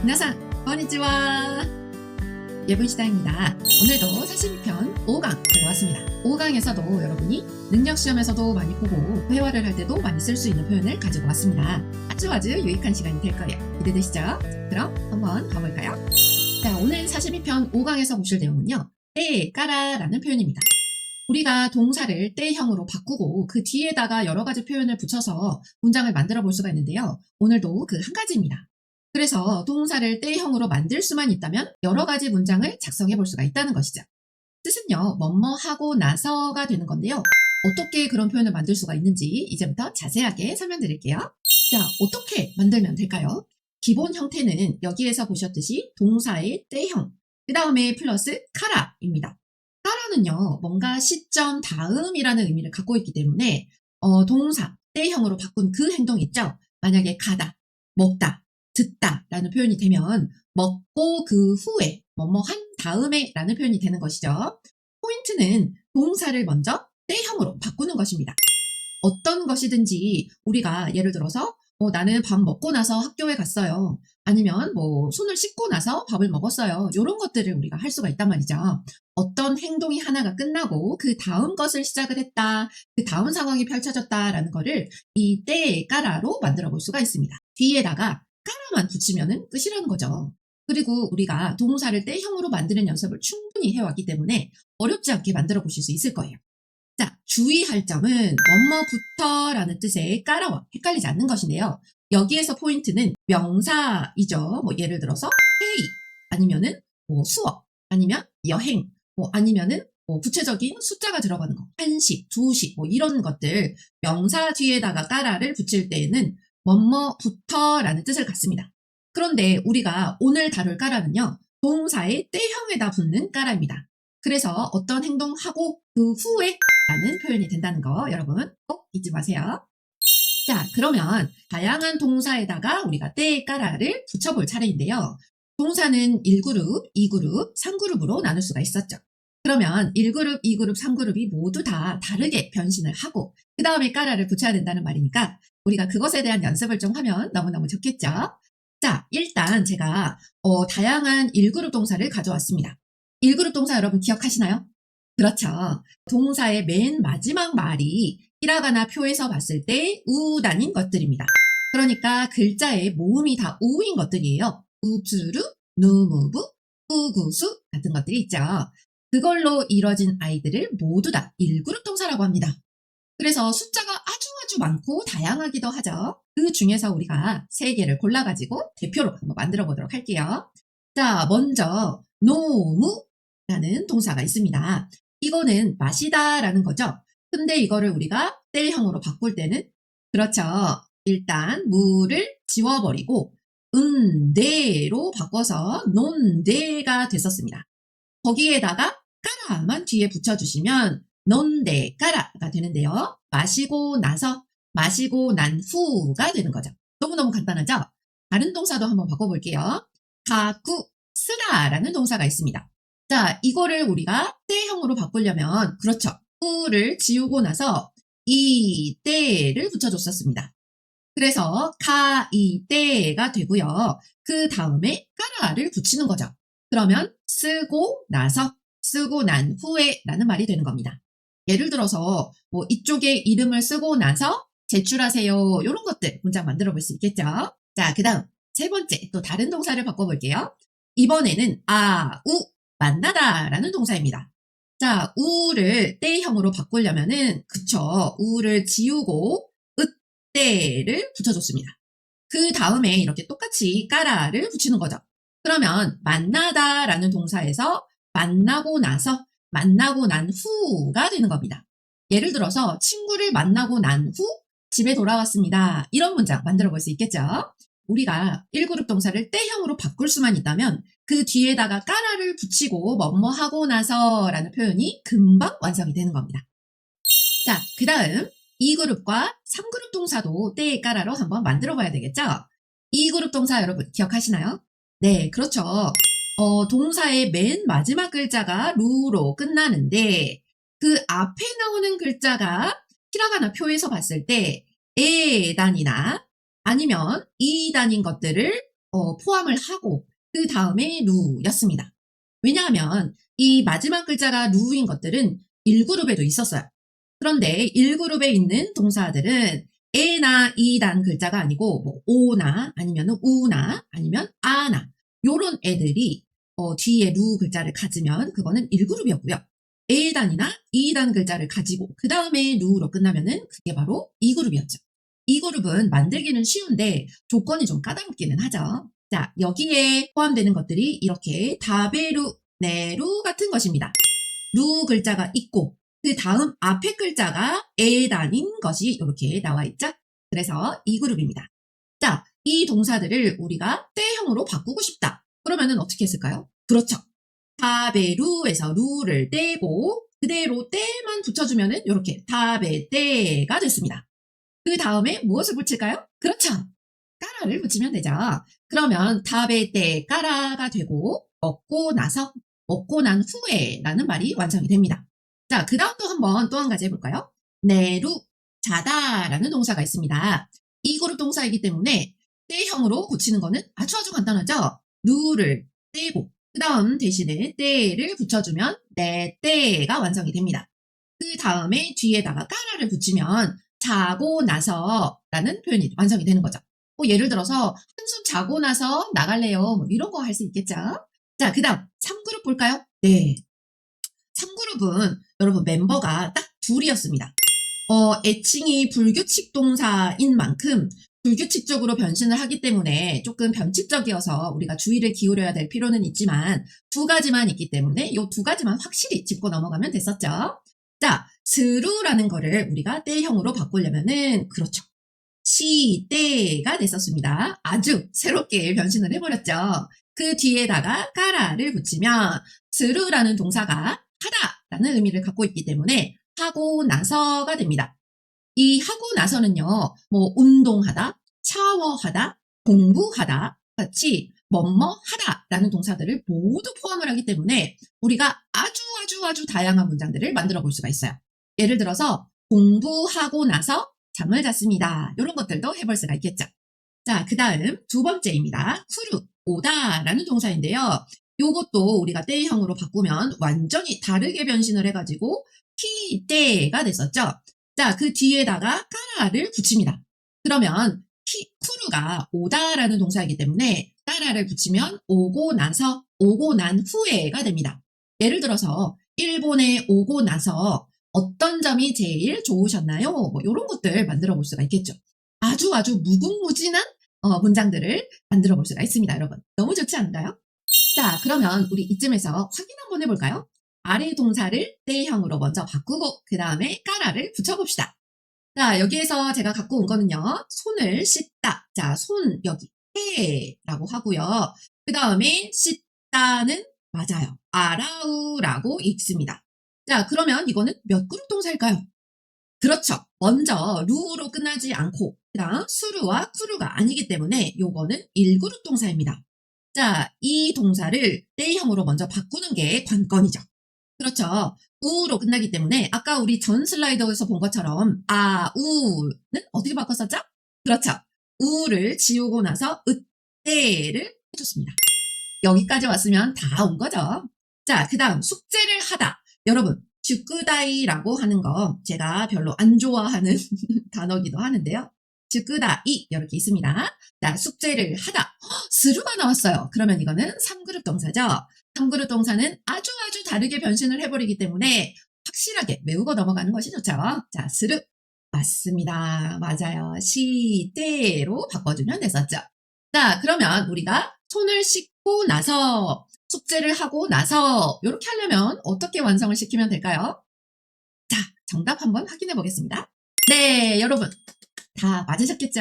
皆さん, konnichiwa. 예분시다입니다. 오늘도 42편 5강 들고 왔습니다. 5강에서도 여러분이 능력시험에서도 많이 보고 회화를 할 때도 많이 쓸 수 있는 표현을 가지고 왔습니다. 아주 유익한 시간이 될 거예요. 기대되시죠? 그럼 한번 가볼까요? 자, 오늘 42편 5강에서 보실 내용은요. 때, 까라 라는 표현입니다. 우리가 동사를 때형으로 바꾸고 그 뒤에다가 여러 가지 표현을 붙여서 문장을 만들어 볼 수가 있는데요. 오늘도 그 한 가지입니다. 그래서 동사를 때형으로 만들 수만 있다면 여러 가지 문장을 작성해 볼 수가 있다는 것이죠. 뜻은요, 뭐뭐 하고 나서가 되는 건데요. 어떻게 그런 표현을 만들 수가 있는지 이제부터 자세하게 설명드릴게요. 자, 어떻게 만들면 될까요? 기본 형태는 여기에서 보셨듯이 동사의 때형, 그 다음에 플러스 카라입니다. 카라는요, 뭔가 시점 다음이라는 의미를 갖고 있기 때문에 동사, 때형으로 바꾼 그 행동 있죠? 만약에 가다, 먹다, 듣다 라는 표현이 되면 먹고 그 후에 뭐뭐 한 다음에 라는 표현이 되는 것이죠. 포인트는 동사를 먼저 때형으로 바꾸는 것입니다. 어떤 것이든지 우리가 예를 들어서 나는 밥 먹고 나서 학교에 갔어요. 아니면 손을 씻고 나서 밥을 먹었어요. 이런 것들을 우리가 할 수가 있단 말이죠. 어떤 행동이 하나가 끝나고 그 다음 것을 시작을 했다. 그 다음 상황이 펼쳐졌다라는 거를 이 때의 까라로 만들어 볼 수가 있습니다. 뒤에다가 까라만 붙이면 끝이라는 거죠. 그리고 우리가 동사를 때형으로 만드는 연습을 충분히 해왔기 때문에 어렵지 않게 만들어 보실 수 있을 거예요. 자, 주의할 점은 뭐뭐부터 라는 뜻의 까라와 헷갈리지 않는 것인데요. 여기에서 포인트는 명사이죠. 예를 들어서 회의, 아니면은 수업, 아니면 여행, 아니면은 구체적인 숫자가 들어가는 거, 1시, 2시, 이런 것들 명사 뒤에다가 까라를 붙일 때에는 뭐뭐부터 라는 뜻을 갖습니다. 그런데 우리가 오늘 다룰 까라는요, 동사의 때형에다 붙는 까라입니다. 그래서 어떤 행동하고 그 후에 라는 표현이 된다는 거 여러분 꼭 잊지 마세요. 자, 그러면 다양한 동사에다가 우리가 때의 까라를 붙여볼 차례인데요. 동사는 1그룹, 2그룹, 3그룹으로 나눌 수가 있었죠. 그러면 1그룹, 2그룹, 3그룹이 모두 다 다르게 변신을 하고 그 다음에 까라를 붙여야 된다는 말이니까 우리가 그것에 대한 연습을 좀 하면 너무너무 좋겠죠. 자, 일단 제가 다양한 1그룹 동사를 가져왔습니다. 1그룹 동사 여러분 기억하시나요? 그렇죠. 동사의 맨 마지막 말이 히라가나 표에서 봤을 때 우단인 것들입니다. 그러니까 글자의 모음이 다 우인 것들이에요. 우츠루, 누무부, 우구수 같은 것들이 있죠. 그걸로 이뤄진 아이들을 모두 다 1그룹 동사라고 합니다. 그래서 숫자가 아주 많고 다양하기도 하죠. 그 중에서 우리가 3개를 골라가지고 대표로 한번 만들어 보도록 할게요. 자, 먼저 노무라는 동사가 있습니다. 이거는 마시다 라는 거죠. 근데 이거를 우리가 때형으로 바꿀 때는 그렇죠. 일단 무를 지워버리고 은대로 바꿔서 논대가 됐었습니다. 거기에다가 까라만 뒤에 붙여주시면 논대 까라가 되는데요. 마시고 나서 마시고 난 후가 되는 거죠. 너무너무 간단하죠? 다른 동사도 한번 바꿔볼게요. 가구 쓰다 라는 동사가 있습니다. 자, 이거를 우리가 때형으로 바꾸려면 그렇죠. 후를 지우고 나서 이 때를 붙여줬었습니다. 그래서 이 때가 되고요. 그 다음에 까라를 붙이는 거죠. 그러면 쓰고 나서 쓰고 난 후에 라는 말이 되는 겁니다. 예를 들어서 이쪽에 이름을 쓰고 나서 제출하세요. 이런 것들 문장 만들어 볼 수 있겠죠. 자, 그 다음 3번째 또 다른 동사를 바꿔볼게요. 이번에는 우 만나다 라는 동사입니다. 자, 우를 때형으로 바꾸려면은 그쵸. 우를 지우고 때를 붙여줬습니다. 그 다음에 이렇게 똑같이 까라를 붙이는 거죠. 그러면 만나다 라는 동사에서 만나고 나서 만나고 난 후가 되는 겁니다. 예를 들어서 친구를 만나고 난 후 집에 돌아왔습니다. 이런 문장 만들어 볼 수 있겠죠. 우리가 1그룹 동사를 때형으로 바꿀 수만 있다면 그 뒤에다가 까라를 붙이고 뭐뭐 하고 나서 라는 표현이 금방 완성이 되는 겁니다. 자, 그 다음 2그룹과 3그룹 동사도 때의 까라로 한번 만들어 봐야 되겠죠? 2그룹 동사 여러분 기억하시나요? 네, 그렇죠. 동사의 맨 마지막 글자가 루로 끝나는데 그 앞에 나오는 글자가 히라가나 표에서 봤을 때 에단이나 아니면 이단인 것들을 포함을 하고 그 다음에 루였습니다. 왜냐하면 이 마지막 글자가 루인 것들은 1그룹에도 있었어요. 그런데 1그룹에 있는 동사들은 에나 이단 글자가 아니고 뭐 오나 아니면 우나 아니면 아나 요런 애들이 뒤에 루 글자를 가지면 그거는 1그룹이었고요. 에단이나 이단 글자를 가지고 그 다음에 루로 끝나면은 그게 바로 2그룹이었죠. 2그룹은 만들기는 쉬운데 조건이 좀 까다롭기는 하죠. 자, 여기에 포함되는 것들이 이렇게 다베루, 네루 같은 것입니다. 루 글자가 있고 그 다음 앞에 글자가 에단인 것이 이렇게 나와 있죠. 그래서 2그룹입니다. 자, 이 동사들을 우리가 때형으로 바꾸고 싶다. 그러면은 어떻게 했을까요? 그렇죠. 다베루에서 루를 떼고 그대로 때만 붙여주면은 이렇게 다베떼가 됐습니다. 그 다음에 무엇을 붙일까요? 그렇죠. 까라를 붙이면 되죠. 그러면 다베떼 까라가 되고 먹고 난 후에 라는 말이 완성이 됩니다. 자, 그 다음 또 한 가지 해볼까요? 내루 자다 라는 동사가 있습니다. 이 그룹 동사이기 때문에 때형으로 고치는 거는 아주 간단하죠. 루를 떼고 그 다음 대신에 때를 붙여주면 내 때가 완성이 됩니다. 그 다음에 뒤에다가 까라를 붙이면 자고 나서 라는 표현이 완성이 되는 거죠. 예를 들어서 한숨 자고 나서 나갈래요. 뭐 이런 거 할 수 있겠죠. 자, 그 다음 3그룹 볼까요? 네. 3그룹은 여러분 멤버가 딱 둘이었습니다. 애칭이 불규칙 동사인 만큼 불규칙적으로 변신을 하기 때문에 조금 변칙적이어서 우리가 주의를 기울여야 될 필요는 있지만 2가지만 있기 때문에 이 2가지만 확실히 짚고 넘어가면 됐었죠. 자, 스루라는 거를 우리가 때형으로 바꾸려면은 그렇죠. 시때가 됐었습니다. 아주 새롭게 변신을 해버렸죠. 그 뒤에다가 까라를 붙이면 스루라는 동사가 하다라는 의미를 갖고 있기 때문에 하고 나서가 됩니다. 이 하고 나서는요, 뭐 운동하다, 샤워하다, 공부하다 같이 뭐뭐 하다라는 동사들을 모두 포함을 하기 때문에 우리가 아주 다양한 문장들을 만들어 볼 수가 있어요. 예를 들어서 공부하고 나서 잠을 잤습니다. 이런 것들도 해볼 수가 있겠죠. 자, 그 다음 2번째입니다. 쿠루, 오다라는 동사인데요. 요것도 우리가 때형으로 바꾸면 완전히 다르게 변신을 해가지고 키때가 됐었죠. 자, 그 뒤에다가 까라를 붙입니다. 그러면 쿠루가 오다라는 동사이기 때문에 까라를 붙이면 오고 난 후에가 됩니다. 예를 들어서 일본에 오고 나서 어떤 점이 제일 좋으셨나요? 뭐 이런 것들 만들어 볼 수가 있겠죠. 아주 무궁무진한 문장들을 만들어 볼 수가 있습니다, 여러분. 너무 좋지 않나요? 자, 그러면 우리 이쯤에서 확인 한번 해볼까요? 아래 동사를 때형으로 먼저 바꾸고 그 다음에 까라를 붙여봅시다. 자, 여기에서 제가 갖고 온 거는요. 손을 씻다. 자, 손 여기 해라고 하고요. 그 다음에 씻다는 맞아요. 아라우라고 읽습니다. 자, 그러면 이거는 몇 그룹 동사일까요? 그렇죠. 먼저 루로 끝나지 않고 그다음 수루와 쿠루가 아니기 때문에 요거는 1그룹 동사입니다. 자, 이 동사를 때형으로 먼저 바꾸는 게 관건이죠. 그렇죠. 우로 끝나기 때문에 아까 우리 전 슬라이드에서 본 것처럼 우는 어떻게 바꿨었죠? 그렇죠. 우를 지우고 나서 으때를 해줬습니다. 여기까지 왔으면 다 온 거죠. 자, 그 다음 숙제를 하다. 여러분, 슈크다이라고 하는 거 제가 별로 안 좋아하는 단어기도 하는데요. 슈크다이 이렇게 있습니다. 자, 숙제를 하다. 스루가 나왔어요. 그러면 이거는 3그룹 동사죠. 3그룹 동사는 아주 다르게 변신을 해버리기 때문에 확실하게 외우고 넘어가는 것이 좋죠. 자, 스루. 맞습니다. 맞아요. 시대로 바꿔주면 됐었죠. 자, 그러면 우리가 손을 씻고 나서 숙제를 하고 나서 이렇게 하려면 어떻게 완성을 시키면 될까요? 자, 정답 한번 확인해 보겠습니다. 네, 여러분 다 맞으셨겠죠?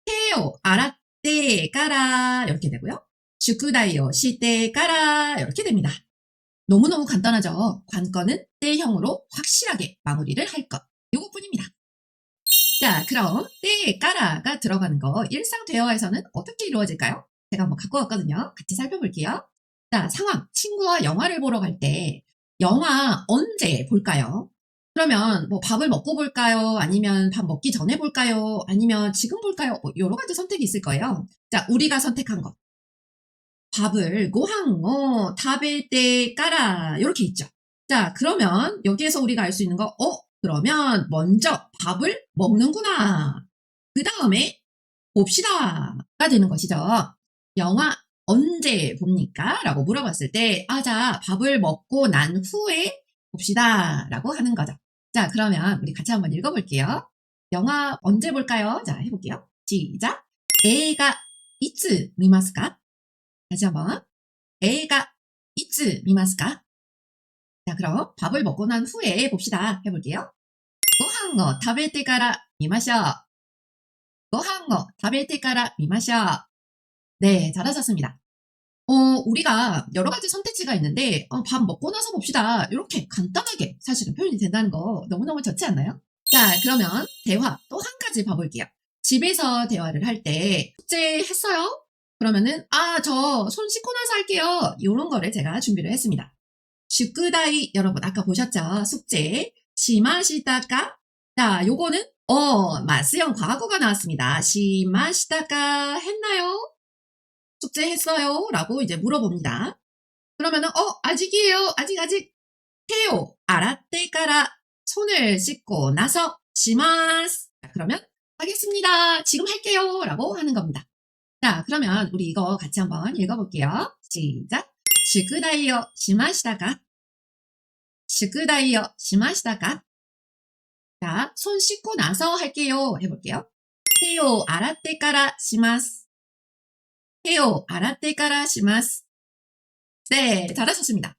해요, 알았대, 까라 이렇게 되고요. 슈쿠다이요, 시대, 까라 이렇게 됩니다. 너무너무 간단하죠? 관건은 때형으로 확실하게 마무리를 할 것. 요것뿐입니다. 자, 그럼 때, 까라가 들어가는 거 일상 대화에서는 어떻게 이루어질까요? 제가 한번 갖고 왔거든요. 같이 살펴볼게요. 자, 상황. 친구와 영화를 보러 갈 때 영화 언제 볼까요? 그러면 뭐 밥을 먹고 볼까요? 아니면 밥 먹기 전에 볼까요? 아니면 지금 볼까요? 여러 가지 선택이 있을 거예요. 자, 우리가 선택한 것. 밥을 고항, 타베 때 까라. 이렇게 있죠. 자, 그러면 여기에서 우리가 알 수 있는 거, 그러면 먼저 밥을 먹는구나. 그 다음에 봅시다가 되는 것이죠. 영화 언제 봅니까? 라고 물어봤을 때, 자, 밥을 먹고 난 후에 봅시다. 라고 하는 거죠. 자, 그러면 우리 같이 한번 읽어볼게요. 영화 언제 볼까요? 자, 해볼게요. 시작. 애가 이츠 미마스까? 다시 한번. 애가 이츠 미마스까? 자, 그럼 밥을 먹고 난 후에 봅시다. 해볼게요. 고항を 食べてから見ましょう. 고항を 食べてから見ましょう. 네, 잘하셨습니다. 우리가 여러 가지 선택지가 있는데, 밥 먹고 나서 봅시다. 이렇게 간단하게 사실은 표현이 된다는 거 너무너무 좋지 않나요? 자, 그러면 대화 또 한 가지 봐볼게요. 집에서 대화를 할 때, 숙제 했어요? 그러면은, 저 손 씻고 나서 할게요. 이런 거를 제가 준비를 했습니다. 슈크다이, 여러분 아까 보셨죠? 숙제. 시마시다까? 자, 요거는, 마스형 과거가 나왔습니다. 시마시다까 했나요? 숙제했어요? 라고 이제 물어봅니다. 그러면은, 아직이에요. 아직. 해요. 알았대까라. 손을 씻고 나서, 시마스. 자, 그러면, 하겠습니다. 지금 할게요. 라고 하는 겁니다. 자, 그러면 우리 이거 같이 한번 읽어볼게요. 시작. 슈크다이요 시마시다까? 슈크다이요 시마시다까? 자, 손 씻고 나서 할게요. 해볼게요. 해요 알았대까라 시마스. 해요 알았대까라 시마스. 네, 잘하셨습니다.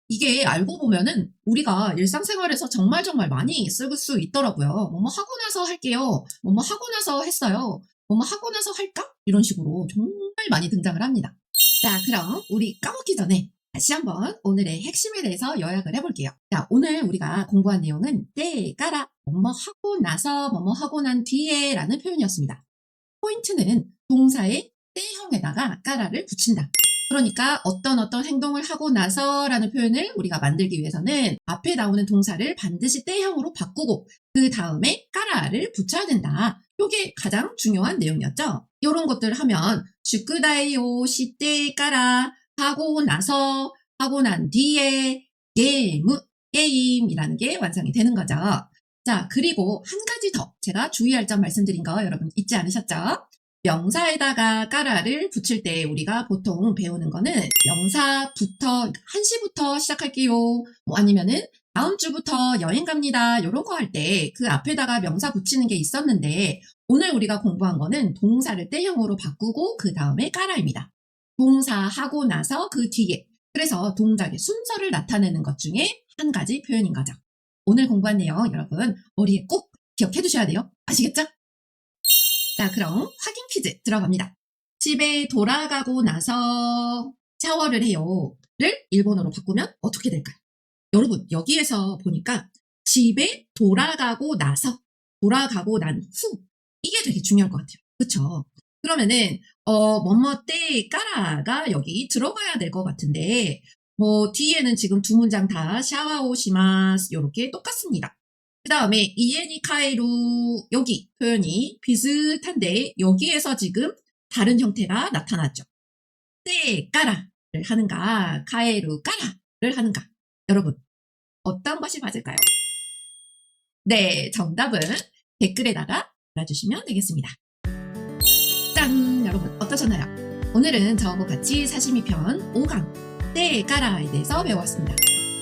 이게 알고 보면은 우리가 일상생활에서 정말 많이 쓸 수 있더라고요. 뭐뭐 하고 나서 할게요. 뭐뭐 하고 나서 했어요. 뭐뭐 하고 나서 할까? 이런 식으로 정말 많이 등장을 합니다. 자, 그럼 우리 까먹기 전에 다시 한번 오늘의 핵심에 대해서 요약을 해볼게요. 자, 오늘 우리가 공부한 내용은 때, 까라, 뭐뭐 하고 나서, 뭐뭐 하고 난 뒤에 라는 표현이었습니다. 포인트는 동사의 때형에다가 까라를 붙인다. 그러니까 어떤 행동을 하고 나서 라는 표현을 우리가 만들기 위해서는 앞에 나오는 동사를 반드시 때형으로 바꾸고 그 다음에 까라를 붙여야 된다. 이게 가장 중요한 내용이었죠. 이런 것들 하면 슈크다이요 시때 까라 하고 나서 하고 난 뒤에 게임이라는 게 완성이 되는 거죠. 자, 그리고 한 가지 더 제가 주의할 점 말씀드린 거 여러분 잊지 않으셨죠? 명사에다가 까라를 붙일 때 우리가 보통 배우는 거는 명사부터 한시부터 시작할게요. 아니면은 다음 주부터 여행 갑니다. 이런 거 할 때 그 앞에다가 명사 붙이는 게 있었는데 오늘 우리가 공부한 거는 동사를 때형으로 바꾸고 그 다음에 까라입니다. 동사 하고 나서 그 뒤에. 그래서 동작의 순서를 나타내는 것 중에 한 가지 표현인 거죠. 오늘 공부한 내용 여러분 머리에 꼭 기억해 두셔야 돼요. 아시겠죠? 자, 그럼 확인 퀴즈 들어갑니다. 집에 돌아가고 나서 샤워를 해요를 일본어로 바꾸면 어떻게 될까요? 여러분 여기에서 보니까 집에 돌아가고 나서 돌아가고 난 후 이게 되게 중요할 것 같아요. 그쵸? 그러면은 뭐뭐 때 까라가 여기 들어가야 될 것 같은데 뭐 뒤에는 지금 두 문장 다 샤와오시마스 요렇게 똑같습니다. 그 다음에 이에니 카에루 여기 표현이 비슷한데 여기에서 지금 다른 형태가 나타났죠. 때 까라를 하는가 카에루 까라를 하는가 여러분 어떤 것이 맞을까요? 네, 정답은 댓글에다가 달아주시면 되겠습니다. 짠! 여러분 어떠셨나요? 오늘은 저하고 같이 사시미 편 5강 때 까라에 대해서 배워왔습니다.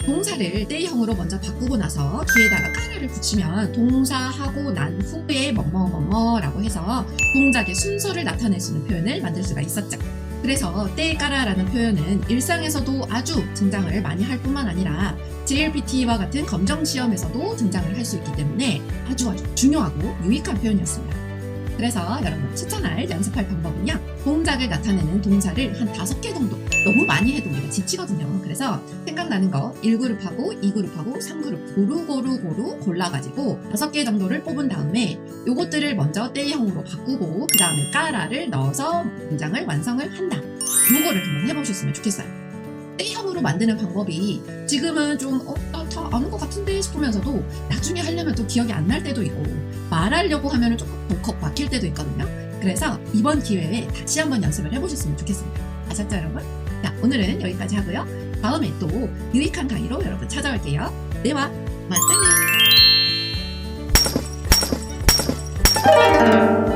동사를 때형으로 먼저 바꾸고 나서 뒤에다가 까라를 붙이면 동사하고 난 후에 뭐뭐뭐뭐라고 해서 동작의 순서를 나타낼 수 있는 표현을 만들 수가 있었죠. 그래서 때 까라라는 표현은 일상에서도 아주 등장을 많이 할 뿐만 아니라 JLPT와 같은 검정시험에서도 등장을 할 수 있기 때문에 아주 중요하고 유익한 표현이었습니다. 그래서 여러분 추천할 연습할 방법은요. 동작을 나타내는 동사를 한 5개 정도 너무 많이 해도 우리가 지치거든요. 그래서 생각나는 거 1그룹하고 2그룹하고 3그룹 고루 골라가지고 5개 정도를 뽑은 다음에 요것들을 먼저 때형으로 바꾸고 그 다음에 까라를 넣어서 문장을 완성을 한다. 요거를 한번 해보셨으면 좋겠어요. 때형으로 만드는 방법이 지금은 좀 다 아는 것 같은데 싶으면서도 나중에 하려면 또 기억이 안 날 때도 있고 말하려고 하면은 조금 덜컥 막힐 때도 있거든요. 그래서 이번 기회에 다시 한번 연습을 해보셨으면 좋겠습니다. 아셨죠, 여러분? 자, 오늘은 여기까지 하고요. 다음에 또 유익한 강의로 여러분 찾아올게요. 네와 맞다네.